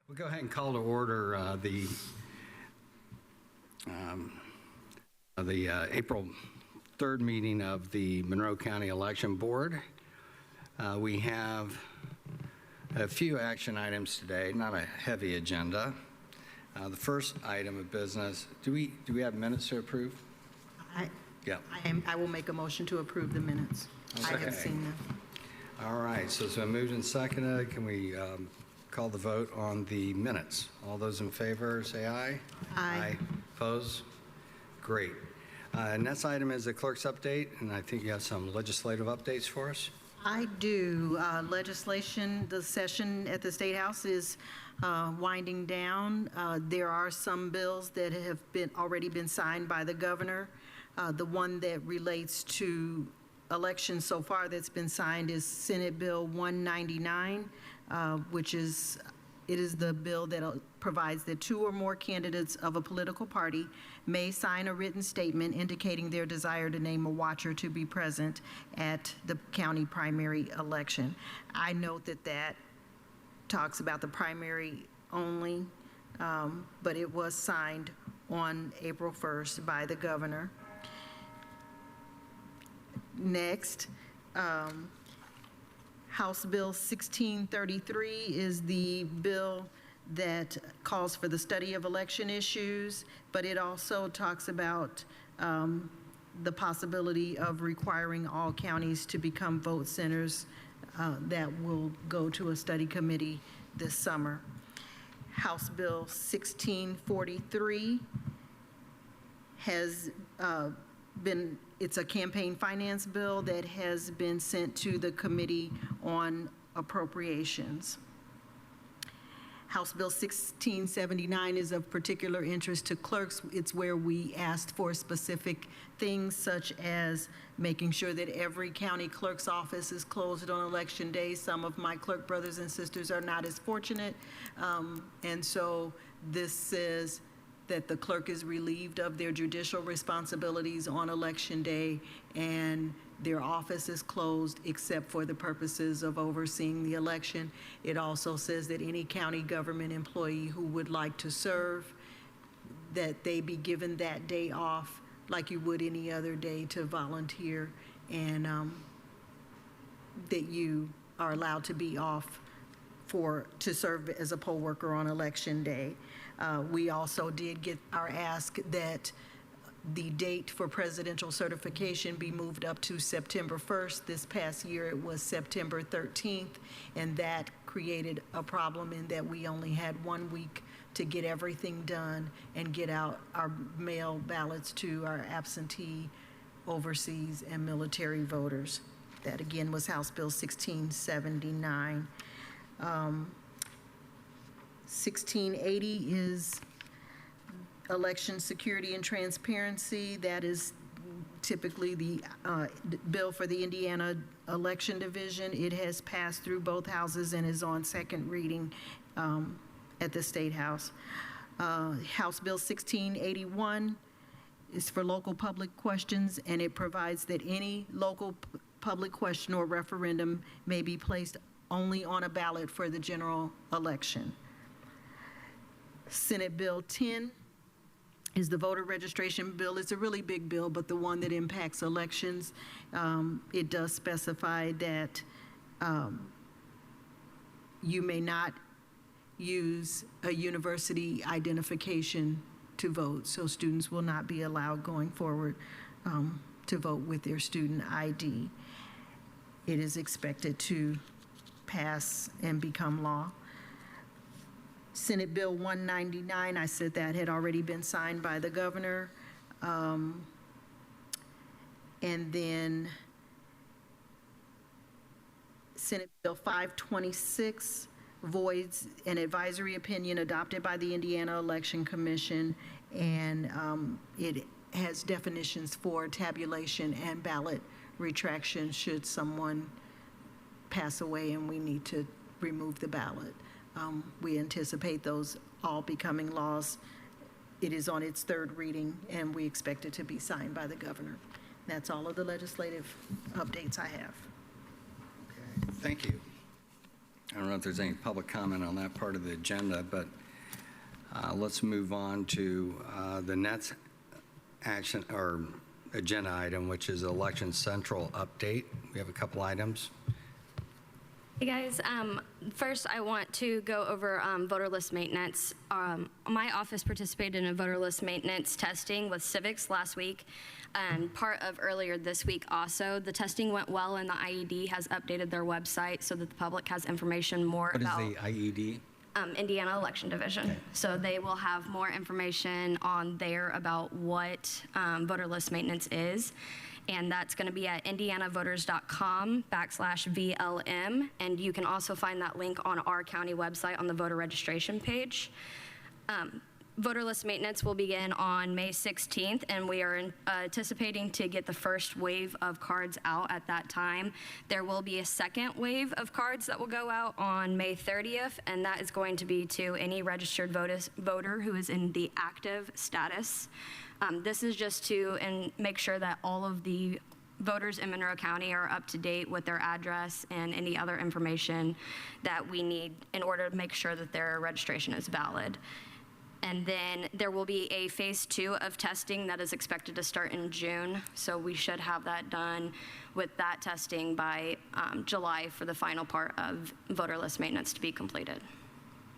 We'll go ahead and call to order the April 3rd meeting of the Monroe County Election Board. We have a few action items today, not a heavy agenda. The first item of business, do we have minutes to approve? Yeah. I will make a motion to approve the minutes. Okay. I have seen them. All right, so it's been moved and seconded. Can we call the vote on the minutes? All those in favor, say aye. Aye. Opposed? Great. Next item is the clerk's update, and I think you have some legislative updates for us. I do. Legislation, the session at the State House is winding down. There are some bills that have already been signed by the governor. The one that relates to elections so far that's been signed is Senate Bill 199, which is the bill that provides that two or more candidates of a political party may sign a written statement indicating their desire to name a watcher to be present at the county primary election. I note that talks about the primary only, but it was signed on April 1st by the governor. Next, House Bill 1633 is the bill that calls for the study of election issues, but it also talks about the possibility of requiring all counties to become vote centers that will go to a study committee this summer. House Bill 1643 has it's a campaign finance bill that has been sent to the Committee on Appropriations. House Bill 1679 is of particular interest to clerks. It's where we asked for specific things such as making sure that every county clerk's office is closed on election day. Some of my clerk brothers and sisters are not as fortunate. And so this says that the clerk is relieved of their judicial responsibilities on election day and their office is closed except for the purposes of overseeing the election. It also says that any county government employee who would like to serve, that they be given that day off like you would any other day to volunteer, and that you are allowed to be off to serve as a poll worker on election day. We also did get our ask that the date for presidential certification be moved up to September 1st. This past year it was September 13th, and that created a problem in that we only had 1 week to get everything done and get out our mail ballots to our absentee, overseas, and military voters. That again was House Bill 1679. 1680 is election security and transparency. That is typically the bill for the Indiana Election Division. It has passed through both houses and is on second reading at the State House. House Bill 1681 is for local public questions, and it provides that any local public question or referendum may be placed only on a ballot for the general election. Senate Bill 10 is the voter registration bill. It's a really big bill, but the one that impacts elections. It does specify that you may not use a university identification to vote, so students will not be allowed going forward to vote with their student ID. It is expected to pass and become law. Senate Bill 199, I said that had already been signed by the governor. And then Senate Bill 526 voids an advisory opinion adopted by the Indiana Election Commission, and it has definitions for tabulation and ballot retraction should someone pass away and we need to remove the ballot. We anticipate those all becoming laws. It is on its third reading, and we expect it to be signed by the governor. That's all of the legislative updates I have. Okay, thank you. I don't know if there's any public comment on that part of the agenda, but let's move on to the next action or agenda item, which is Election Central update. We have a couple items. Hey guys, first I want to go over voter list maintenance. My office participated in a voter list maintenance testing with Civics last week and part of earlier this week also. The testing went well and the IED has updated their website so that the public has information more about— What is the IED? Indiana Election Division. Okay. So they will have more information on there about what voter list maintenance is. And that's going to be at indianavoters.com/VLM. And you can also find that link on our county website on the voter registration page. Voter list maintenance will begin on May 16th, and we are anticipating to get the first wave of cards out at that time. There will be a second wave of cards that will go out on May 30th, and that is going to be to any registered voter who is in the active status. This is just to make sure that all of the voters in Monroe County are up to date with their address and any other information that we need in order to make sure that their registration is valid. And then there will be a phase 2 of testing that is expected to start in June. So we should have that done with that testing by July for the final part of voter list maintenance to be completed.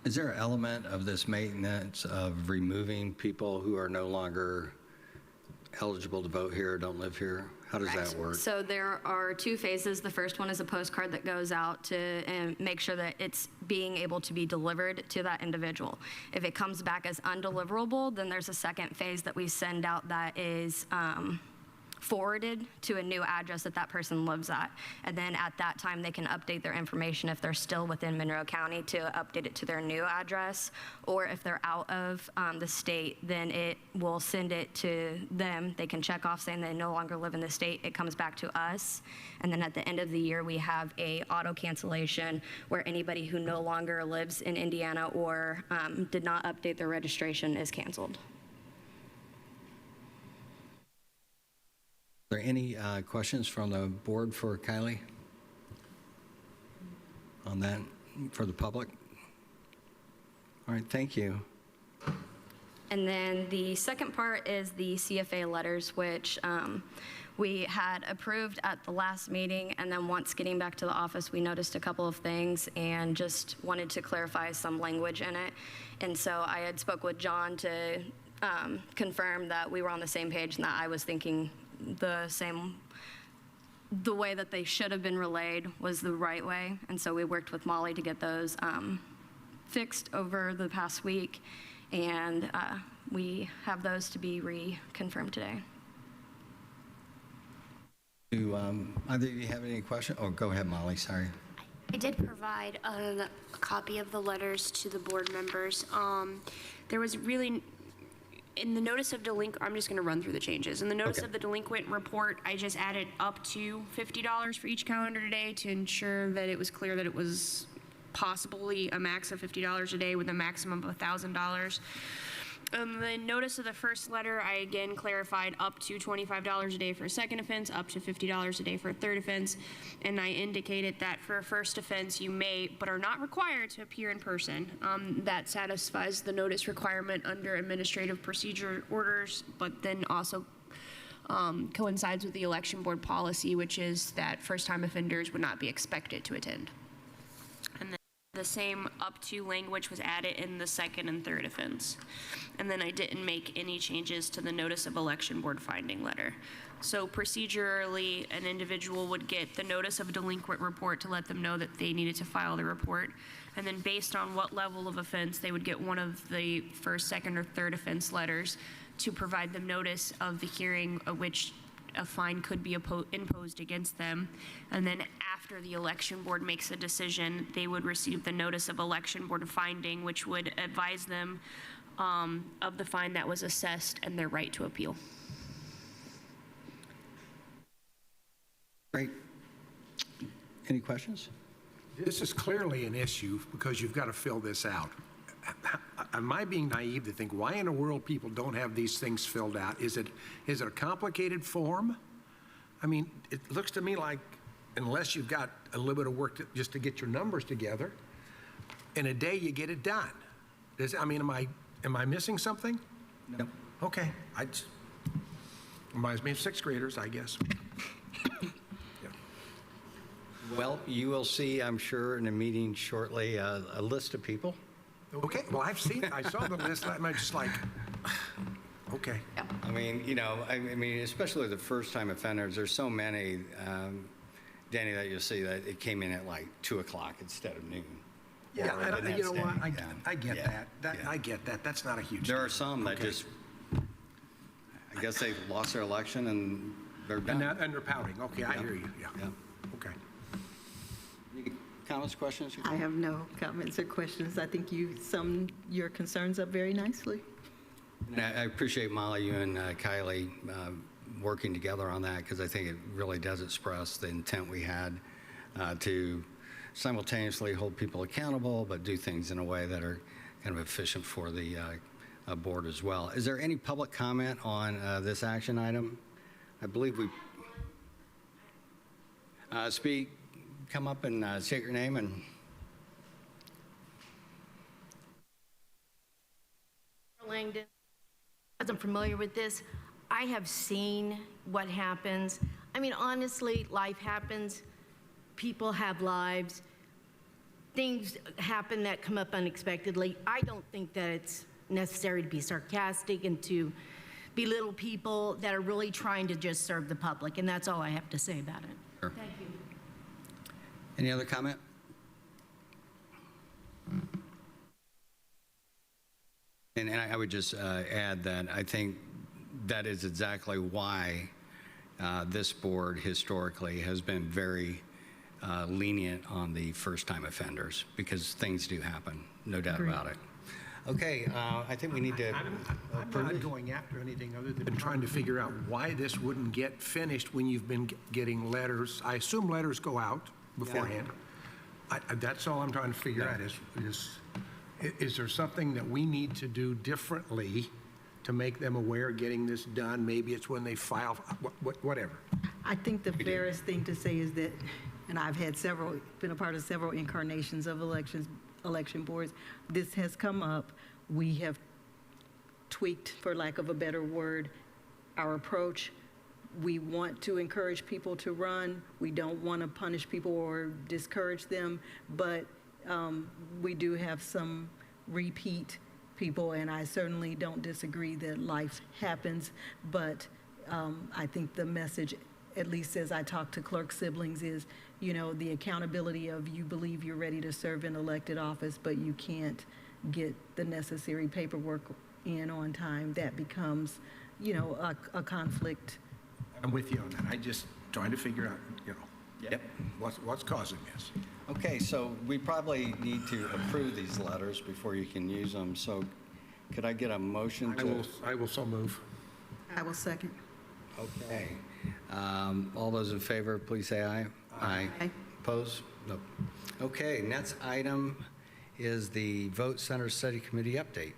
Is there an element of this maintenance of removing people who are no longer eligible to vote here or don't live here? How does that work? So there are 2 phases. The first one is a postcard that goes out to make sure that it's being able to be delivered to that individual. If it comes back as undeliverable, then there's a second phase that we send out that is forwarded to a new address that that person lives at. And then at that time, they can update their information if they're still within Monroe County to update it to their new address. Or if they're out of the state, then it will send it to them. They can check off saying they no longer live in the state. It comes back to us. And then at the end of the year, we have a auto cancellation where anybody who no longer lives in Indiana or did not update their registration is canceled. Are there any questions from the board for Kylie on that for the public? All right, thank you. And then the second part is the CFA letters, which we had approved at the last meeting. And then once getting back to the office, we noticed a couple of things and just wanted to clarify some language in it. And so I had spoke with John to confirm that we were on the same page and that I was thinking the way that they should have been relayed was the right way. And so we worked with Molly to get those fixed over the past week. And we have those to be reconfirmed today. Do either of you have any questions? Oh, go ahead, Molly, sorry. I did provide a copy of the letters to the board members. There was really, in the notice of delinquent, I'm just going to run through the changes. In the notice of the delinquent report, I just added up to $50 for each calendar day to ensure that it was clear that it was possibly a max of $50 a day with a maximum of $1,000. The notice of the first letter, I again clarified up to $25 a day for a second offense, up to $50 a day for a third offense, and I indicated that for a first offense, you may, but are not required to appear in person. That satisfies the notice requirement under administrative procedure orders, but then also coincides with the election board policy, which is that first-time offenders would not be expected to attend. And then the same up to language was added in the second and third offense. And then I didn't make any changes to the notice of election board finding letter. So procedurally, an individual would get the notice of a delinquent report to let them know that they needed to file the report. And then based on what level of offense, they would get one of the first, second, or third offense letters to provide them notice of the hearing at which a fine could be imposed against them. And then after the election board makes a decision, they would receive the notice of election board finding, which would advise them of the fine that was assessed and their right to appeal. Great. Any questions? This is clearly an issue because you've got to fill this out. Am I being naive to think why in the world people don't have these things filled out? Is it a complicated form? I mean, it looks to me like unless you've got a little bit of work just to get your numbers together, in a day you get it done. Am I missing something? No. Okay, reminds me of sixth graders, I guess. Well, you will see, I'm sure, in a meeting shortly, a list of people. Okay, well, I saw the list, and I'm just like, okay. I mean, especially the first-time offenders, there's so many, Danny, that you'll see that it came in at like 2 o'clock instead of noon. Yeah, Or the you know next what, day. I get Yeah. that. Yeah. I get that. That's not a huge There deal. are some that Okay. just, I guess they lost their election and they're done. And they're pouting. Okay, I Yeah. hear you, yeah. Yeah. Okay. Any comments, questions? I have no comments or questions. I think you summed your concerns up very nicely. And I appreciate Molly, you and Kylie working together on that, because I think it really does express the intent we had to simultaneously hold people accountable, but do things in a way that are kind of efficient for the board as well. Is there any public comment on this action item? I believe we speak, come up and state your name and. Langdon. As I'm familiar with this, I have seen what happens. I mean, honestly, life happens. People have lives. Things happen that come up unexpectedly. I don't think that it's necessary to be sarcastic and to belittle people that are really trying to just serve the public, and that's all I have to say about it. Sure. Thank you. Any other comment? And I would just add that I think that is exactly why this board historically has been very lenient on the first-time offenders, because things do happen, no doubt about it. Okay, I think we need to I'm not going after anything other than trying to figure out why this wouldn't get finished when you've been getting letters. I assume letters go out beforehand. That's all I'm trying to figure out is there something that we need to do differently to make them aware of getting this done? Maybe it's when they file, whatever. I think the fairest thing to say is that, and I've had been a part of several incarnations of election boards. This has come up. We have tweaked, for lack of a better word, our approach. We want to encourage people to run. We don't want to punish people or discourage them, but we do have some repeat people, and I certainly don't disagree that life happens, but I think the message, at least as I talk to clerk siblings, is, the accountability of you believe you're ready to serve in elected office, but you can't get the necessary paperwork in on time. That becomes, a conflict. I'm with you on that. I just trying to figure out, Yep. what's causing this. Okay, so we probably need to approve these letters before you can use them. So could I get a motion to? I will so move. I will second. Okay. All those in favor, please say aye. Aye. Aye. Opposed? No. Okay, next item is the Vote Center Study Committee update.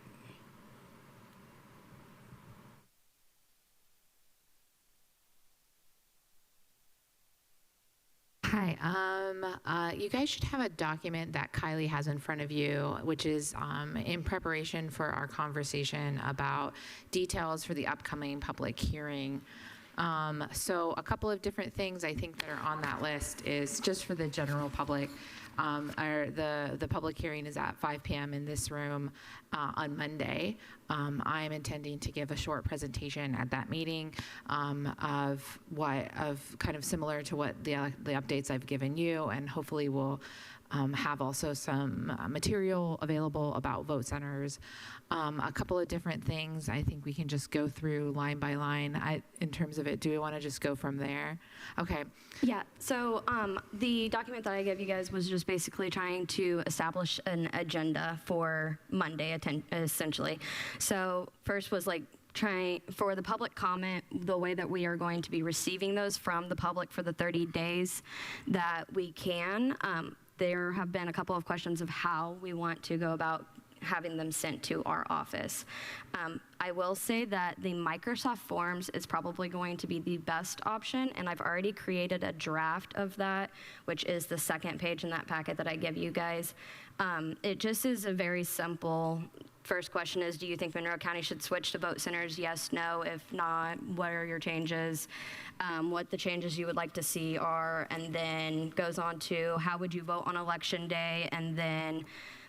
Hi. You guys should have a document that Kylie has in front of you, which is in preparation for our conversation about details for the upcoming public hearing. So a couple of different things I think that are on that list is just for the general public. The public hearing is at 5 p.m. in this room on Monday. I am intending to give a short presentation at that meeting of kind of similar to what the updates I've given you, and hopefully we'll have also some material available about vote centers. A couple of different things I think we can just go through line by line in terms of it. Do we want to just go from there? Okay. Yeah, so the document that I gave you guys was just basically trying to establish an agenda for Monday, essentially. So first was like trying for the public comment, the way that we are going to be receiving those from the public for the 30 days that we can. There have been a couple of questions of how we want to go about having them sent to our office. I will say that the Microsoft Forms is probably going to be the best option, and I've already created a draft of that, which is the second page in that packet that I give you guys. It just is a very simple. First question is, do you think Monroe County should switch to vote centers? Yes, no. If not, what are your changes? What the changes you would like to see are, and then goes on to how would you vote on election day, and then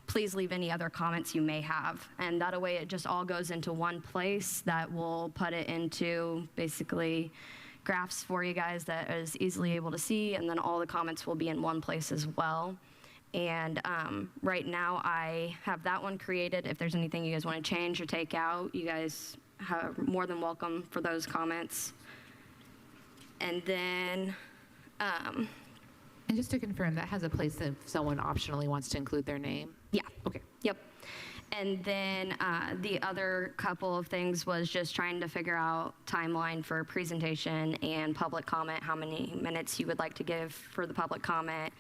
please leave any other comments you may have. And that way it just all goes into one place that will put it into basically graphs for you guys that is easily able to see, and then all the comments will be in one place as well. And right now I have that one created. If there's anything you guys want to change or take out, you guys are more than welcome for those comments. And then, And just to confirm, that has a place if someone optionally wants to include their name? yeah. Okay. Yep. And then the other couple of things was just trying to figure out timeline for presentation and public comment, how many minutes you would like to give for the public comment,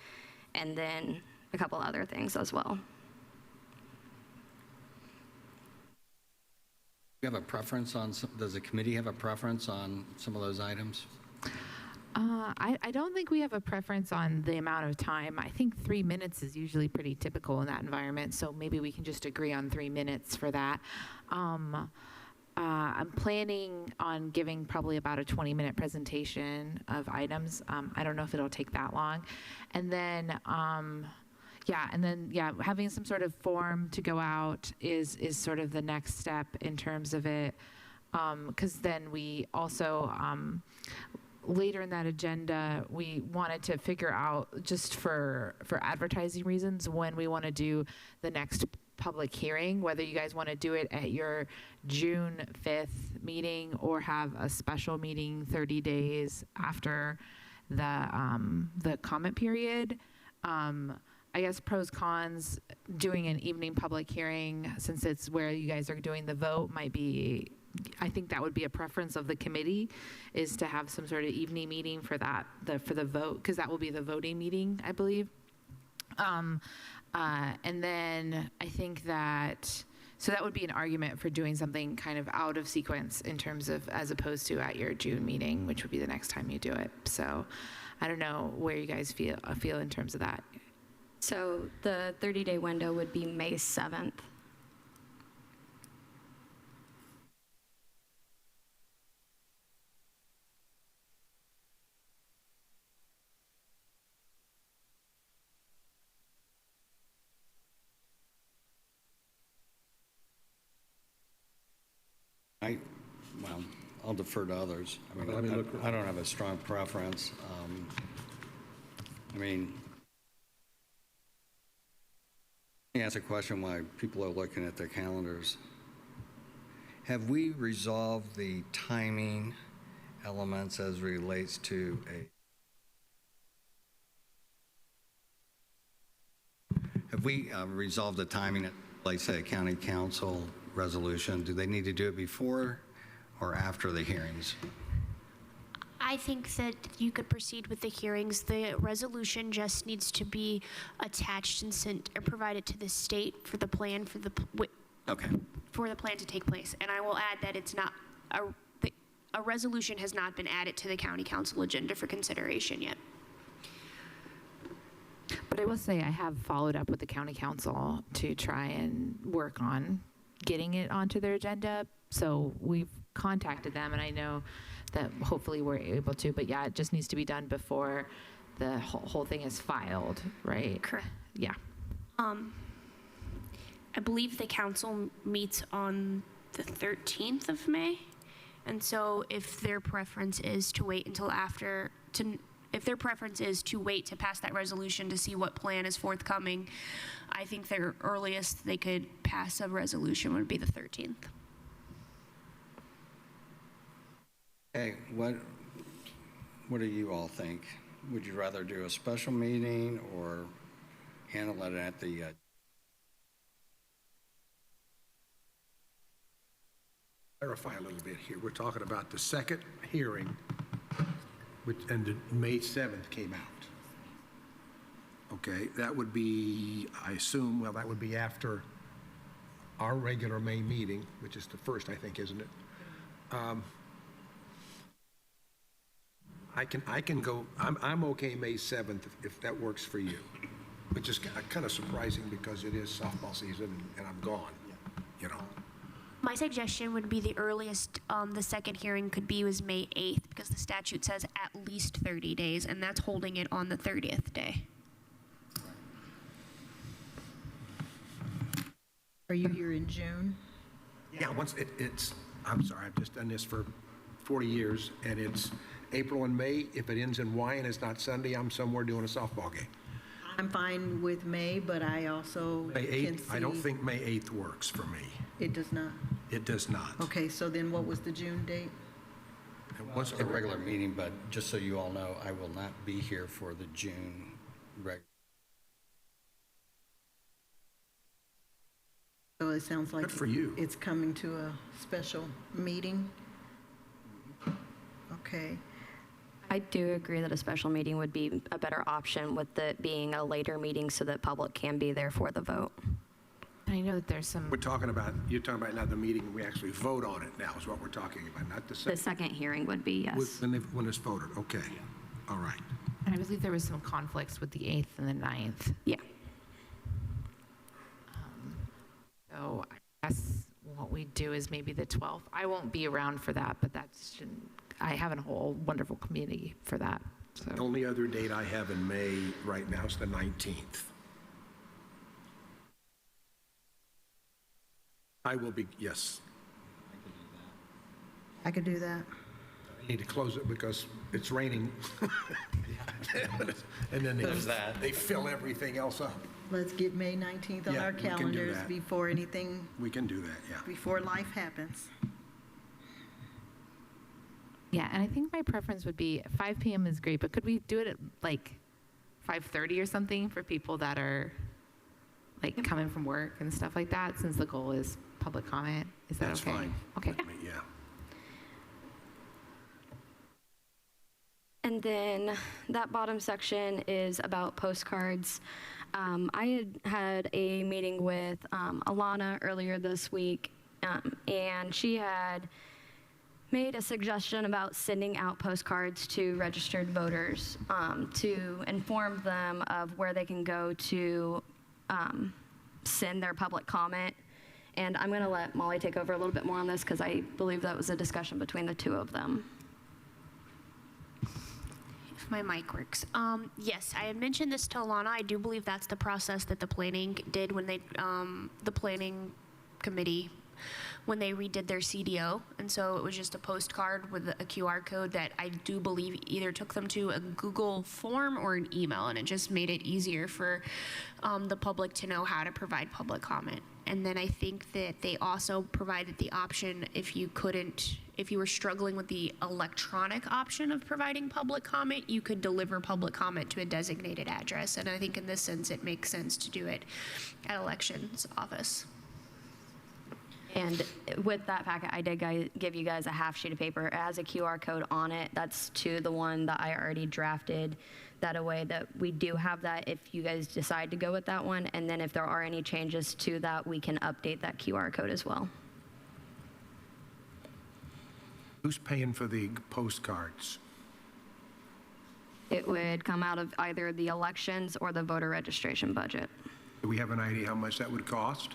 and then a couple other things as well. You have a preference on, does the committee have a preference on some of those items? I don't think we have a preference on the amount of time. I think 3 minutes is usually pretty typical in that environment, so maybe we can just agree on 3 minutes for that. I'm planning on giving probably about a 20-minute presentation of items. I don't know if it'll take that long. And then, having some sort of form to go out is sort of the next step in terms of it, because then we also, later in that agenda, we wanted to figure out, just for advertising reasons, when we want to do the next public hearing, whether you guys want to do it at your June 5th meeting or have a special meeting 30 days after the comment period. I guess pros, cons, doing an evening public hearing, since it's where you guys are doing the vote, might be, I think that would be a preference of the committee, is to have some sort of evening meeting for that, for the vote, because that will be the voting meeting, I believe. And then I think that, so that would be an argument for doing something kind of out of sequence in terms of, as opposed to at your June meeting, which would be the next time you do it. So I don't know where you guys feel in terms of that. So the 30-day window would be May 7th. I'll defer to others. I mean, I don't have a strong preference. Let me ask a question why people are looking at their calendars. Have we resolved the timing elements as relates to have we resolved the timing at, like, say, a county council resolution? Do they need to do it before or after the hearings? I think that you could proceed with the hearings. The resolution just needs to be attached and sent or provided to the state for the plan for the plan to take place. And I will add that it's not a resolution has not been added to the county council agenda for consideration yet. But I will say I have followed up with the county council to try and work on getting it onto their agenda. So we've contacted them, and I know that hopefully we're able to, but yeah, it just needs to be done before the whole thing is filed, right? Correct. Yeah. I believe the council meets on the 13th of May, and so if their preference is to wait until after, if their preference is to wait to pass that resolution to see what plan is forthcoming, I think their earliest they could pass a resolution would be the 13th. Hey, what do you all think? Would you rather do a special meeting or handle it at the Clarify a little bit here. We're talking about the second hearing, and May 7th came out. Okay, that would be, I assume, well, that would be after our regular May meeting, which is the first, I think, isn't it? I can go, I'm okay May 7th if that works for you, which is kind of surprising because it is softball season and I'm gone, you know. My suggestion would be the earliest the second hearing could be was May 8th, because the statute says at least 30 days, and that's holding it on the 30th day. Are you here in June? Yeah, once it's, I'm sorry, I've just done this for 40 years, and it's April and May. If it ends in Y and it's not Sunday, I'm somewhere doing a softball game. I'm fine with May, but I also May can 8th, I don't see- think May 8th works for me. It does not. It does not. Okay, so then what was the June date? Once A regular meeting, but just so you all know, I will not be here for the June regular. So it sounds like Good for you. it's coming to a special meeting. Okay. I do agree that a special meeting would be a better option with it being a later meeting so that public can be there for the vote. And I know that there's some, you're talking about now the meeting, we actually vote on it now is what we're talking about, not the The second. second hearing would be yes. When it's voted, okay. All right. and I believe there was some conflicts with the 8th and the 9th. Yeah. So I guess what we do is maybe the 12th. I won't be around for that, but I have a whole wonderful community for that. The So only other date I have in May right now is the 19th. I will be, yes. I could do that. I need to close it because it's raining. And then they fill everything else up. Let's get May 19th on Yeah, our we can do calendars that. before anything, We can do that, yeah. before life happens. yeah, and I think my preference would be 5 p.m. is great, but could we do it at like 5:30 or something for people that are like coming from work and stuff like that, since the goal is public comment? Is that That's okay? fine. Okay. Yeah. And then that bottom section is about postcards. I had a meeting with Alana earlier this week, and she had made a suggestion about sending out postcards to registered voters to inform them of where they can go to send their public comment. And I'm going to let Molly take over a little bit more on this because I believe that was a discussion between the two of them. If my mic works. Yes, I had mentioned this to Alana. I do believe that's the process that the planning did when they, the planning committee, when they redid their CDO. And so it was just a postcard with a QR code that I do believe either took them to a Google form or an email, and it just made it easier for the public to know how to provide public comment. And then I think that they also provided the option if you were struggling with the electronic option of providing public comment, you could deliver public comment to a designated address. And I think in this sense, it makes sense to do it at elections office. And with that packet, I did give you guys a half sheet of paper. It has a QR code on it. That's to the one that I already drafted. That way that we do have that if you guys decide to go with that one. And then if there are any changes to that, we can update that QR code as well. Who's paying for the postcards? It would come out of either the elections or the voter registration budget. Do we have an idea how much that would cost?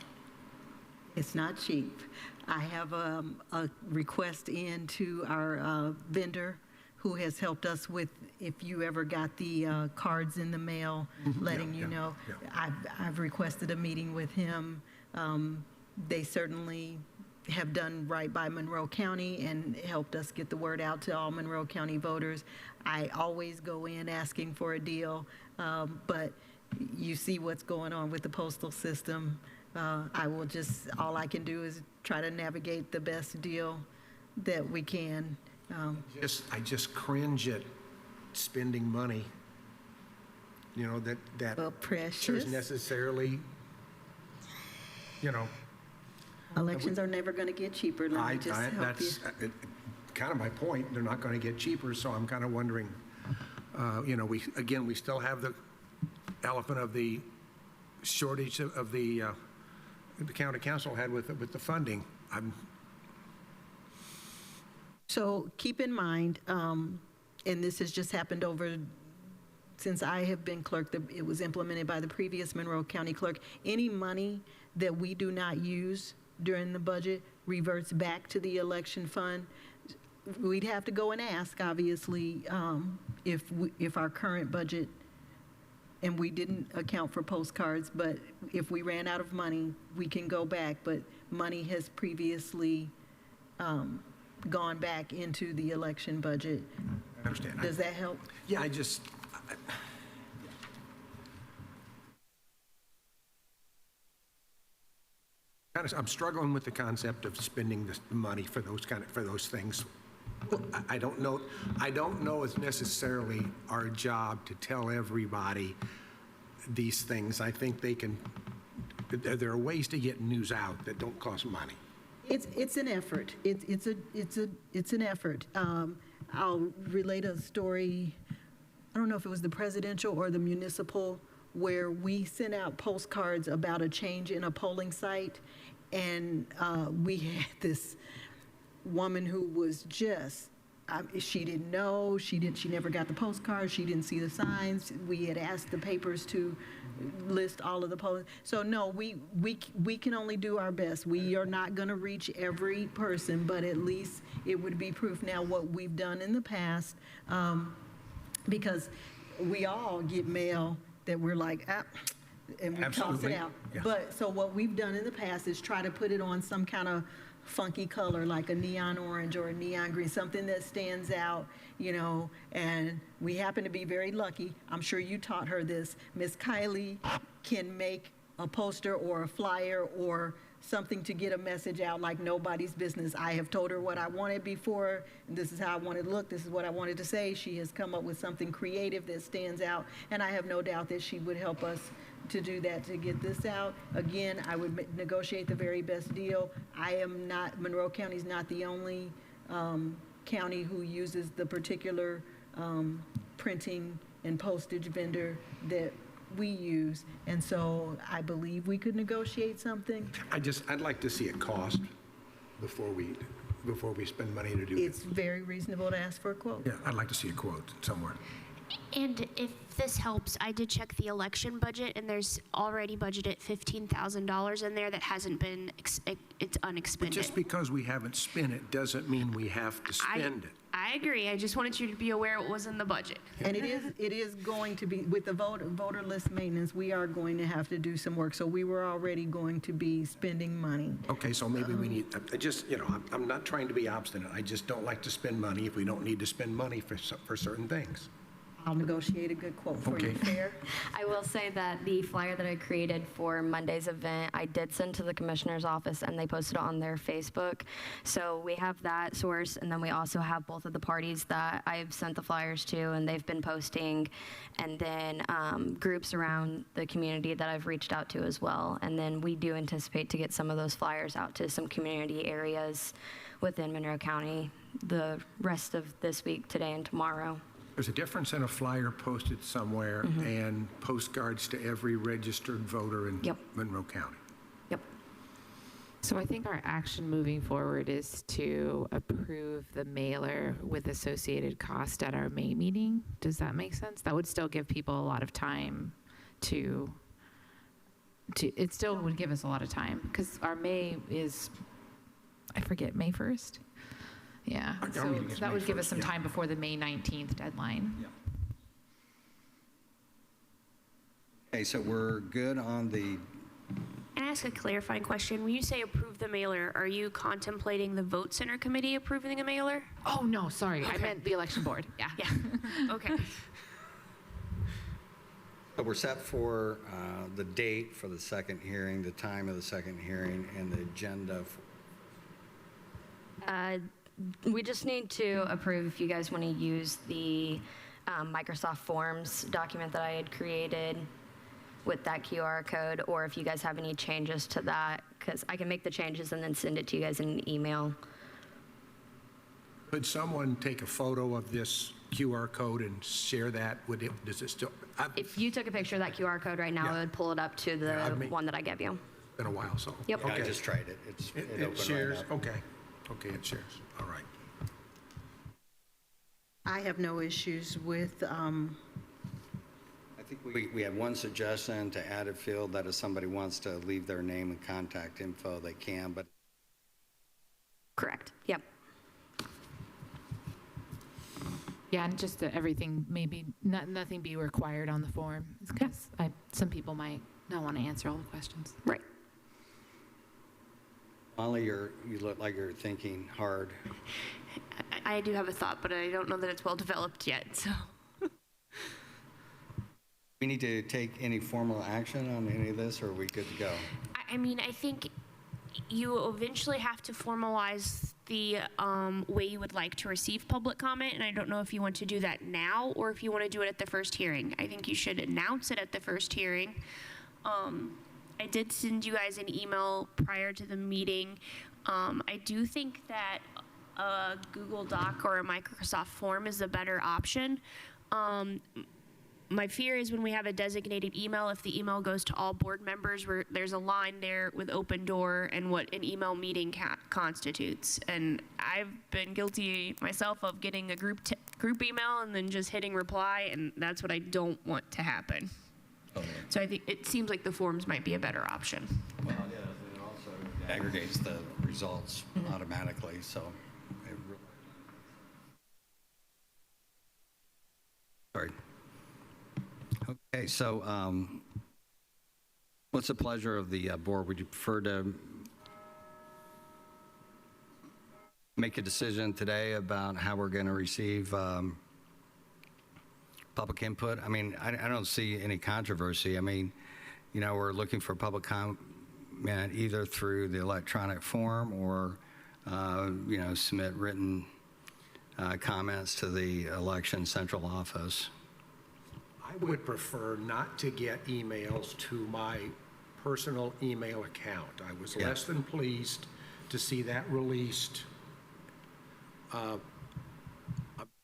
It's not cheap. I have a request in to our vendor who has helped us with, if you ever got the cards in the mail, letting you know. yeah. I've requested a meeting with him. They certainly have done right by Monroe County and helped us get the word out to all Monroe County voters. I always go in asking for a deal, but you see what's going on with the postal system. All I can do is try to navigate the best deal that we can. I just cringe at spending money, that Well, precious. is necessarily, Elections are never going to get cheaper. Let me just help you. that's kind of my point. They're not going to get cheaper, so I'm kind of wondering, we still have the elephant of the shortage of the the county council had with the funding. So keep in mind, and this has just happened since I have been clerk, it was implemented by the previous Monroe County clerk. Any money that we do not use during the budget reverts back to the election fund. We'd have to go and ask, obviously, if our current budget, and we didn't account for postcards, but if we ran out of money, we can go back. But money has previously gone back into the election budget. I understand. Does that help? Yeah, I'm struggling with the concept of spending the money for those things. I don't know it's necessarily our job to tell everybody these things. I think there are ways to get news out that don't cost money. It's an effort. It's an effort. I'll relate a story. I don't know if it was the presidential or the municipal, where we sent out postcards about a change in a polling site, and we had this woman who was just, she didn't know, she never got the postcard, she didn't see the signs. We had asked the papers to list all of the polling. So no, we can only do our best. We are not going to reach every person, but at least it would be proof. Now, what we've done in the past, because we all get mail that we're like, and we toss it Absolutely. out. Yeah. But so what we've done in the past is try to put it on some kind of funky color, like a neon orange or a neon green, something that stands out, and we happen to be very lucky. I'm sure you taught her this. Miss Kylie can make a poster or a flyer or something to get a message out like nobody's business. I have told her what I wanted before, and this is how I wanted to look, this is what I wanted to say. She has come up with something creative that stands out, and I have no doubt that she would help us to do that, to get this out. Again, I would negotiate the very best deal. Monroe County is not the only county who uses the particular printing and postage vendor that we use, and so I believe we could negotiate something. I'd like to see a cost before we spend money to do it. It's very reasonable to ask for a quote. Yeah, I'd like to see a quote somewhere. And if this helps, I did check the election budget, and there's already budgeted $15,000 in there that hasn't been, it's unexpended. But just because we haven't spent it doesn't mean we have to spend it. I agree. I just wanted you to be aware it was in the budget. And it is going to be, with the voter list maintenance, we are going to have to do some work. So we were already going to be spending money. Okay, so maybe we need, I'm not trying to be obstinate. I just don't like to spend money if we don't need to spend money for certain things. I'll negotiate a good quote for you. Okay. Fair? I will say that the flyer that I created for Monday's event, I did send to the commissioner's office, and they posted it on their Facebook. So we have that source, and then we also have both of the parties that I've sent the flyers to, and they've been posting, and then groups around the community that I've reached out to as well. And then we do anticipate to get some of those flyers out to some community areas within Monroe County the rest of this week, today and tomorrow. There's a difference in a flyer posted somewhere and postcards to every registered voter in Yep. Monroe County. Yep. So I think our action moving forward is to approve the mailer with associated cost at our May meeting. Does that make sense? That would still give people a lot of time to it still would give us a lot of time, because our May is, I forget, May 1st? Yeah, Our so meeting is that May would give us 1st, some yeah. time before the May 19th deadline. Okay, so we're good on the, Can I ask a clarifying question? When you say approve the mailer, are you contemplating the vote center committee approving the mailer? Oh, no, sorry, I Okay. meant the election board, yeah. Yeah. Okay. so we're set for the date for the second hearing, the time of the second hearing, and the agenda. We just need to approve if you guys want to use the Microsoft Forms document that I had created with that QR code, or if you guys have any changes to that, because I can make the changes and then send it to you guys in an email. Could someone take a photo of this QR code and share that? Does it still? If you took a picture of that QR code right now, Yeah. it would pull it up to the Yeah, one that I gave you. Been a while, so. Yep. Yeah, I Okay. just tried it. It opened right It shares, up. okay. Okay, it shares, all right. I have no issues with, I think we have one suggestion to add a field that if somebody wants to leave their name and contact info, they can, but Correct. Yep. Yeah, and just that everything, maybe nothing be required on the form, because some people might not want to answer all the questions. Right. Molly, you look like you're thinking hard. I do have a thought, but I don't know that it's well developed yet, so. We need to take any formal action on any of this, or are we good to go? I mean, I think you eventually have to formalize the way you would like to receive public comment, and I don't know if you want to do that now or if you want to do it at the first hearing. I think you should announce it at the first hearing. I did send you guys an email prior to the meeting. I do think that a Google Doc or a Microsoft Form is a better option. My fear is when we have a designated email, if the email goes to all board members, there's a line there with open door and what an email meeting constitutes. And I've been guilty myself of getting a group email and then just hitting reply, and that's what I don't want to happen. So I think it seems like the forms might be a better option. Well, yeah, it also aggregates the results automatically, so. Sorry. Okay, so what's the pleasure of the board? Would you prefer to make a decision today about how we're going to receive public input? I mean, I don't see any controversy. I mean, you know, we're looking for public comment either through the electronic form or, you know, submit written comments to the election central office. I would prefer not to get emails to my personal email account. I was Yeah. less than pleased to see that released. I'm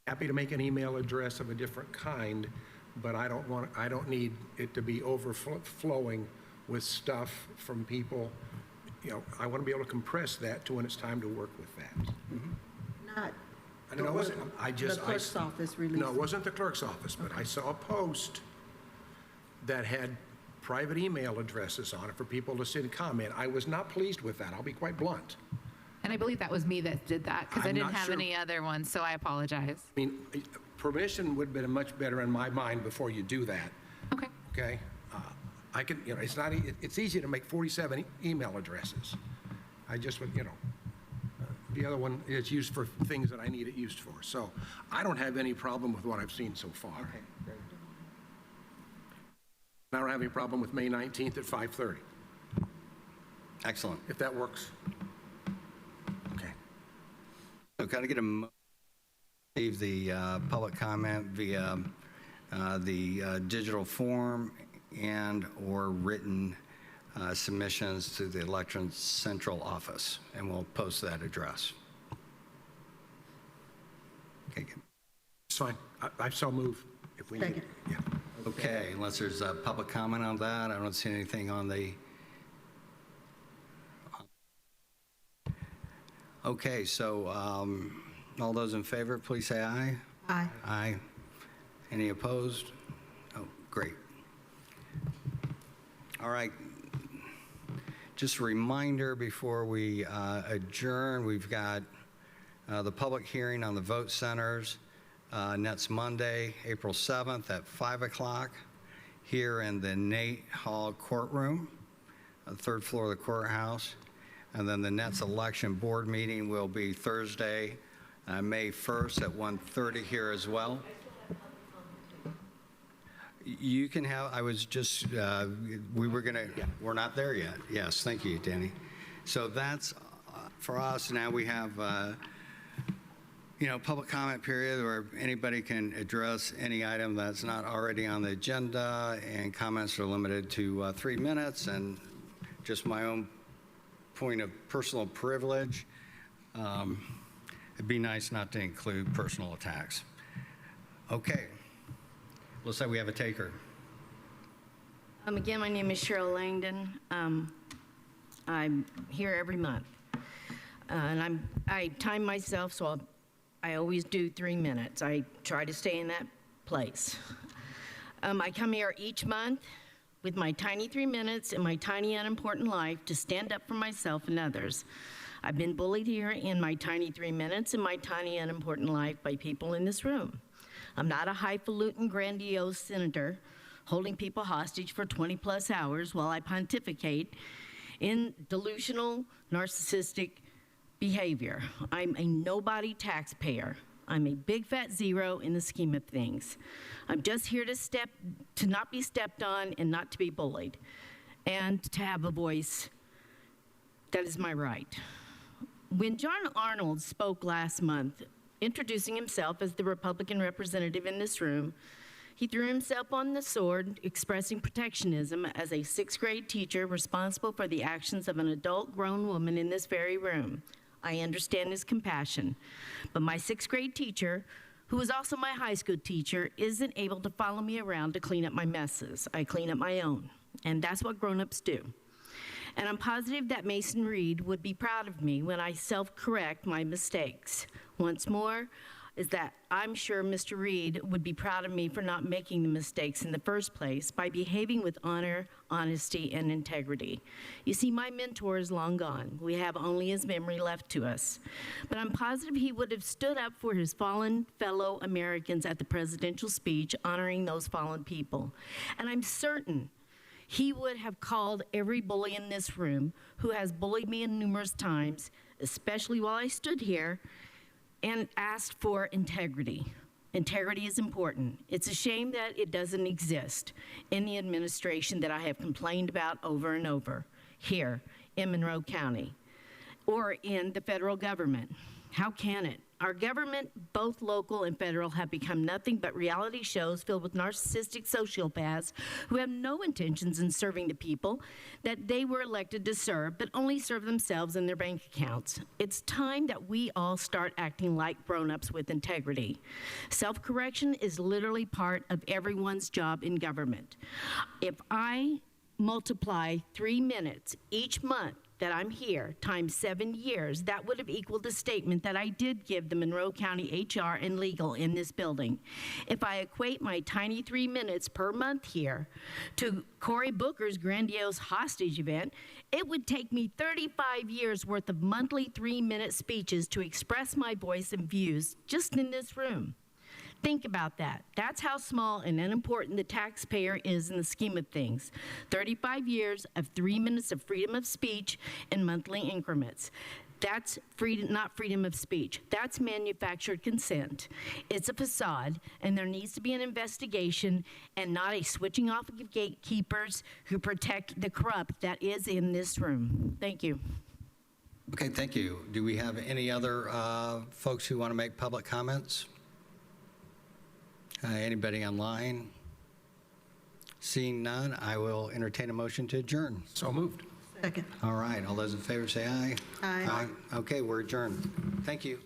happy to make an email address of a different kind, but I don't need it to be overflowing with stuff from people. You know, I want to be able to compress that to when it's time to work with that. not I know it wasn't, the clerk's office release. No, it wasn't the clerk's office, but I saw a post that had private email addresses on it for people to send comment. I was not pleased with that. I'll be quite blunt. And I believe that was me that did that, because I I'm didn't not have sure. any other ones, so I apologize. I mean, permission would have been much better in my mind before you do that, Okay. okay? I can, you know, it's easy to make 47 email addresses. I just would, you know, the other one is used for things that I need it used for. So I don't have any problem with what I've seen so far. Okay, great. I don't have any problem with May 19th at 5:30, Excellent. if that works. Okay. So got to get leave the public comment via the digital form and or written submissions to the election central office, and we'll post that address. Okay, good. It's fine. I so move if we need it. Yeah. Okay, unless there's a public comment on that, I don't see anything on the. Okay, so all those in favor, please say aye. Aye. Aye. Any opposed? Oh, great. All right. Just a reminder before we adjourn, we've got the public hearing on the vote centers next Monday, April 7th at 5 o'clock here in the Nate Hall courtroom, the third floor of the courthouse. And then the next election board meeting will be Thursday, May 1st at 1:30 here as well. You can have, I was just, we were going to, we're not there yet. Yes, thank you, Danny. So that's for us. Now we have, you know, public comment period where anybody can address any item that's not already on the agenda, and comments are limited to 3 minutes. And just my own point of personal privilege, it'd be nice not to include personal attacks. Okay. Looks like we have a taker. Again, my name is Cheryl Langdon. I'm here every month. And I time myself, so I always do 3 minutes. I try to stay in that place. I come here each month with my tiny 3 minutes and my tiny unimportant life to stand up for myself and others. I've been bullied here in my tiny 3 minutes and my tiny unimportant life by people in this room. I'm not a highfalutin, grandiose senator holding people hostage for 20-plus hours while I pontificate in delusional, narcissistic behavior. I'm a nobody taxpayer. I'm a big fat zero in the scheme of things. I'm just here to not be stepped on and not to be bullied, and to have a voice. That is my right. When John Arnold spoke last month, introducing himself as the Republican representative in this room, he threw himself on the sword, expressing protectionism as a 6th grade teacher responsible for the actions of an adult grown woman in this very room. I understand his compassion, but my 6th grade teacher, who was also my high school teacher, isn't able to follow me around to clean up my messes. I clean up my own, and that's what grown-ups do. And I'm positive that Mason Reed would be proud of me when I self-correct my mistakes. Once more, is that I'm sure Mr. Reed would be proud of me for not making the mistakes in the first place by behaving with honor, honesty, and integrity. You see, my mentor is long gone. We have only his memory left to us. But I'm positive he would have stood up for his fallen fellow Americans at the presidential speech, honoring those fallen people. And I'm certain he would have called every bully in this room who has bullied me numerous times, especially while I stood here, and asked for integrity. Integrity is important. It's a shame that it doesn't exist in the administration that I have complained about over and over here in Monroe County or in the federal government. How can it? Our government, both local and federal, have become nothing but reality shows filled with narcissistic sociopaths who have no intentions in serving the people that they were elected to serve, but only serve themselves and their bank accounts. It's time that we all start acting like grown-ups with integrity. Self-correction is literally part of everyone's job in government. If I multiply 3 minutes each month that I'm here times 7 years, that would have equaled the statement that I did give the Monroe County HR and legal in this building. If I equate my tiny 3 minutes per month here to Cory Booker's grandiose hostage event, it would take me 35 years worth of monthly 3-minute speeches to express my voice and views just in this room. Think about that. That's how small and unimportant the taxpayer is in the scheme of things. 35 years of 3 minutes of freedom of speech in monthly increments. That's freedom, not freedom of speech. That's manufactured consent. It's a facade, and there needs to be an investigation and not a switching off of gatekeepers who protect the corrupt that is in this room. Thank you. Okay, thank you. Do we have any other folks who want to make public comments? Anybody online? Seeing none, I will entertain a motion to adjourn. So moved. Second. All right, all those in favor say aye. Aye. Okay, we're adjourned. Thank you.